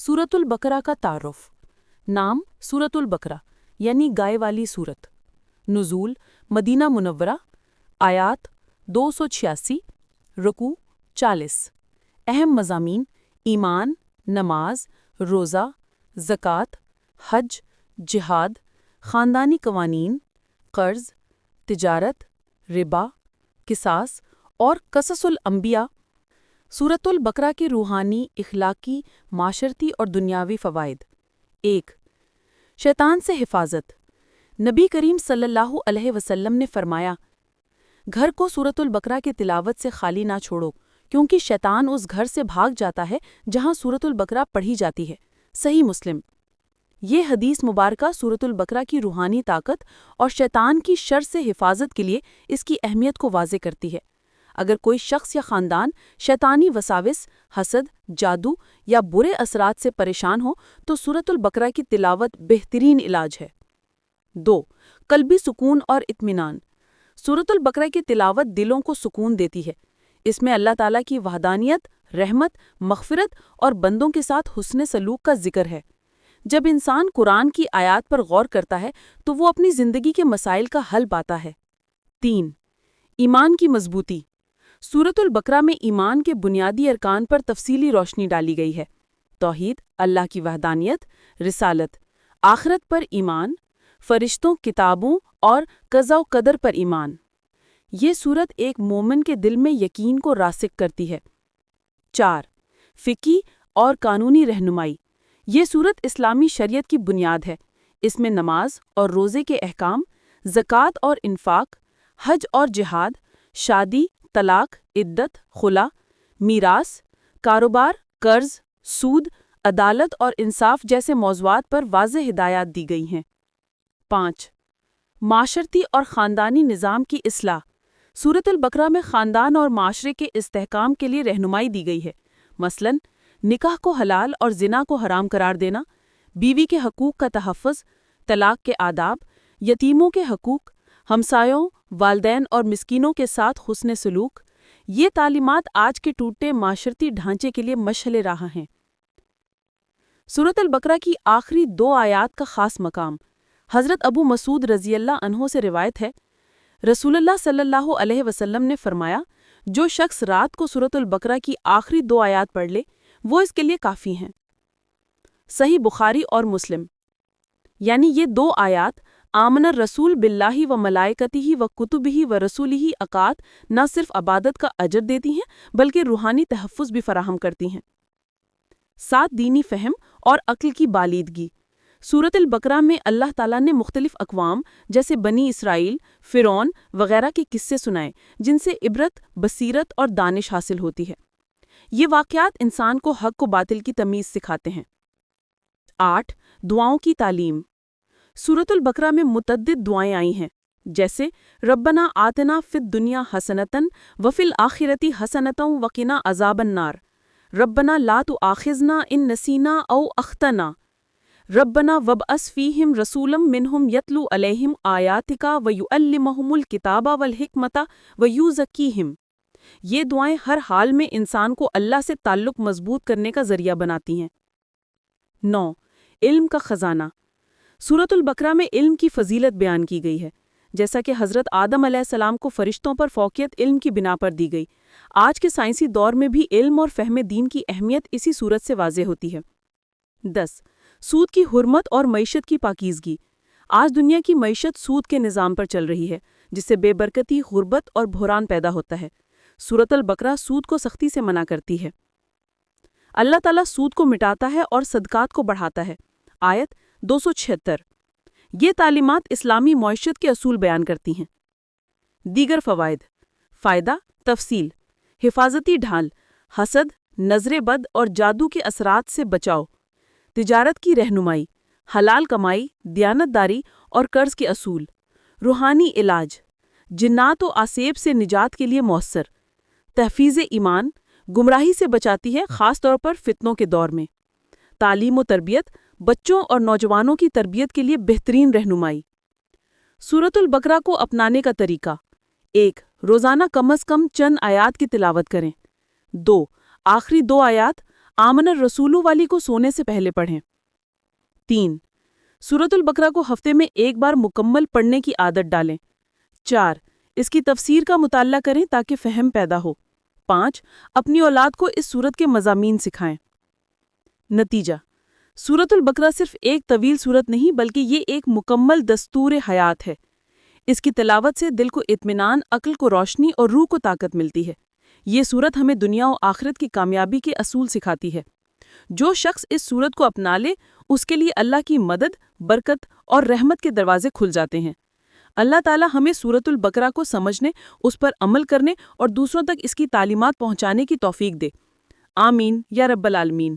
सूरत अल बकरा का तारुफ। नाम सूरत अल बकरा यानी गाय वाली सूरत। नुज़ूल मदीना मुनव्वरा। आयात 286। रुकू 40। अहम मज़ामीन ईमान, नमाज, रोज़ा, ज़कात, हज, जिहाद, ख़ानदानी कवानीन, क़र्ज़, तिजारत, रिबा, किसास और क़ससुल अंबिया। सूरत अल बकरा के रूहानी, इखलाकी, माशरती और दुनियावी फ़वाइद। 1. शैतान से हिफाजत। नबी करीम सल्लल्लाहु अलैहि वसल्लम ने फरमाया, घर को सूरत अल बकरा की तिलावत से खाली ना छोड़ो, क्योंकि शैतान उस घर से भाग जाता है जहाँ सूरत अल बकरा पढ़ी जाती है। सही मुस्लिम। ये हदीस मुबारका सूरत अल बकरा की रूहानी ताकत और शैतान की शर से हिफाजत के लिए इसकी अहमियत को वाज़े करती है। अगर कोई शख्स या ख़ानदान शैतानी वसाविस, हसद, जादू या बुरे असरात से परेशान हो तो सूरत अल बकरा की तिलावत बेहतरीन इलाज है। 2. क़ल्बी सुकून और इत्मीनान। सूरत अल बकरा की तिलावत दिलों को सुकून देती है। इसमें अल्लाह ताला की वहदानियत, रहमत, मग़फ़िरत और बंदों के साथ हुस्न सलूक का जिक्र है। जब इंसान कुरान की आयात पर गौर करता है तो वो अपनी ज़िंदगी के मसाइल का हल पाता है। 3. ईमान की मजबूती। सूरत अल बकरा में ईमान के बुनियादी अरकान पर तफसीली रोशनी डाली गई है। तौहीद, अल्लाह की वहदानियत, रिसालत, आखिरत पर ईमान, फरिश्तों, किताबों और क़ज़ा व क़दर पर ईमान। ये सूरत एक मोमिन के दिल में यकीन को रासिख करती है। 4. फ़िकी और कानूनी रहनुमाई। ये सूरत इस्लामी शरीयत की बुनियाद है। इसमें नमाज और रोज़े के अहकाम, ज़कात और इन्फ़ाक, हज और जिहाद, शादी, तलाक, इद्दत, खुला, मीरास, कारोबार, कर्ज, सूद, अदालत और इंसाफ जैसे मौज़ूआत पर वाज़ेह हिदायत दी गई हैं। 5. माशरती और ख़ानदानी निज़ाम की इस्लाह। सूरत अल बकरा में ख़ानदान और माशरे के इस्तेहकाम के लिए रहनुमाई दी गई है। मसलन निकाह को हलाल और ज़िना को हराम करार देना, बीवी के हकूक़ का तहफ़्फ़ुज़, तलाक के आदाब, यतीमों के हकूक़, हमसायों, वालदैन और मिस्कीनों के साथ हुस्न सलूक। ये तालीमात आज के टूटे माशरती ढांचे के लिए मशअल राह हैं। सूरत अल बकरा की आखिरी 2 आयात का ख़ास मकाम। हज़रत अबू मसूद रज़ियल्लाहु अन्हु से रिवायत है, रसूलुल्लाह सल्लल्लाहु अलैहि वसल्लम ने फरमाया, जो शख्स रात को सूरत अल बकरा की आखिरी 2 आयात पढ़ ले वो इसके लिए काफ़ी हैं। सही बुखारी और मुस्लिम। यानी ये 2 आयात आमनर रसूल बिल्लाही व मलाइकतिही व कुतुबिही व रसूलिही अकात न सिर्फ अबादत का अजर देती हैं बल्कि रूहानी तहफ़्फ़ुज़ भी फराहम करती हैं। 7. दीनी फ़हम और अक्ल की बालीदगी। सूरत अल बकरा में अल्लाह ताला ने मुख्तलिफ अक़वाम जैसे बनी इसराइल, फ़िरौन वग़ैरह के किस्से सुनाए जिनसे इबरत, बसीरत और दानिश हासिल होती है। ये वाक़यात इंसान को हक़ व बातिल की तमीज़ सिखाते हैं। 8. दुआओं की तालीम। सूरत अल बकरा में मुतअद्दिद दुआएं आई हैं, जैसे रब्बना आतना फ़िद दुनिया हसनतन वफ़िल आखिरती हसनतन वक़िना अज़ाबन नार, रब्बना ला तुआख़िज़ना इन नसीना औ अख़्तना, रब्बना वबअस फ़ीहिम रसूलम मिनहुम यतलू अलैहिम आयातिका व युअल्लिमुहुमुल किताबा वल हिकमता व युज़क्कीहिम। ये दुआएं हर हाल में इंसान को अल्लाह से ताल्लुक़ मज़बूत करने का ज़रिया बनाती हैं। 9. इल्म का ख़ज़ाना। सूरत अल बकरा में इल्म की फ़जीलत बयान की गई है। जैसा कि हज़रत आदम अलैहिस्सलाम को फ़रिश्तों पर फ़ौक़ियत इल्म की बिना पर दी गई, आज के साइंसी दौर में भी इल्म और फ़हम दीन की अहमियत इसी सूरत से वाज़ेह होती है। 10. सूद की हुर्मत और मईशत की पाकीज़गी। आज दुनिया की मईशत सूद के निज़ाम पर चल रही है, जिससे बेबरकती, गुर्बत और बहरान पैदा होता है। सूरत अल बकरा सूद को सख्ती से मना करती है। अल्लाह ताला सूद को मिटाता है और सदक़ात को बढ़ाता है। आयत 276। ये तालीमात इस्लामी मईशत के असूल बयान करती हैं। दीगर फ़वाइद। फ़ायदा, तफ़सील। हिफाजती ढाल, हसद, नज़र बद और जादू के असरात से बचाव। तिजारत की रहनुमाई, हलाल कमाई, दियानतदारी और कर्ज़ के असूल। रूहानी इलाज, जिन्नात व आसेब से निजात के लिए मौसर। तहफ़ीज़ ईमान, गुमराही से बचाती है, ख़ास तौर पर फ़ितनों के दौर में। तालीम व तरबियत, बच्चों और नौजवानों की तरबियत के लिए बेहतरीन रहनुमाई। सूरत अल बकरा को अपनाने का तरीका। 1. रोज़ाना कम अज़ कम चंद आयात की तिलावत करें। 2. आखिरी 2 आयात آمن الرسولو والی کو سونے سے پہلے پڑھیں۔ 3. سورۃ البقرہ کو ہفتے میں ایک بار مکمل پڑھنے کی عادت ڈالیں۔ 4. اس کی تفسیر کا مطالعہ کریں تاکہ فہم پیدا ہو۔ 5. اپنی اولاد کو اس سورت کے مضامین سکھائیں۔ نتیجہ: سورۃ البقرہ صرف ایک طویل سورت نہیں بلکہ یہ ایک مکمل دستور حیات ہے۔ اس کی تلاوت سے دل کو اطمینان، عقل کو روشنی اور روح کو طاقت ملتی ہے۔ یہ سورت ہمیں دنیا و آخرت کی کامیابی کے اصول سکھاتی ہے۔ جو شخص اس سورت کو اپنا لے اس کے لیے اللہ کی مدد، برکت اور رحمت کے دروازے کھل جاتے ہیں۔ اللہ تعالی ہمیں سورۃ البقرہ کو سمجھنے، اس پر عمل کرنے اور دوسروں تک اس کی تعلیمات پہنچانے کی توفیق دے۔ آمین یا رب العالمین۔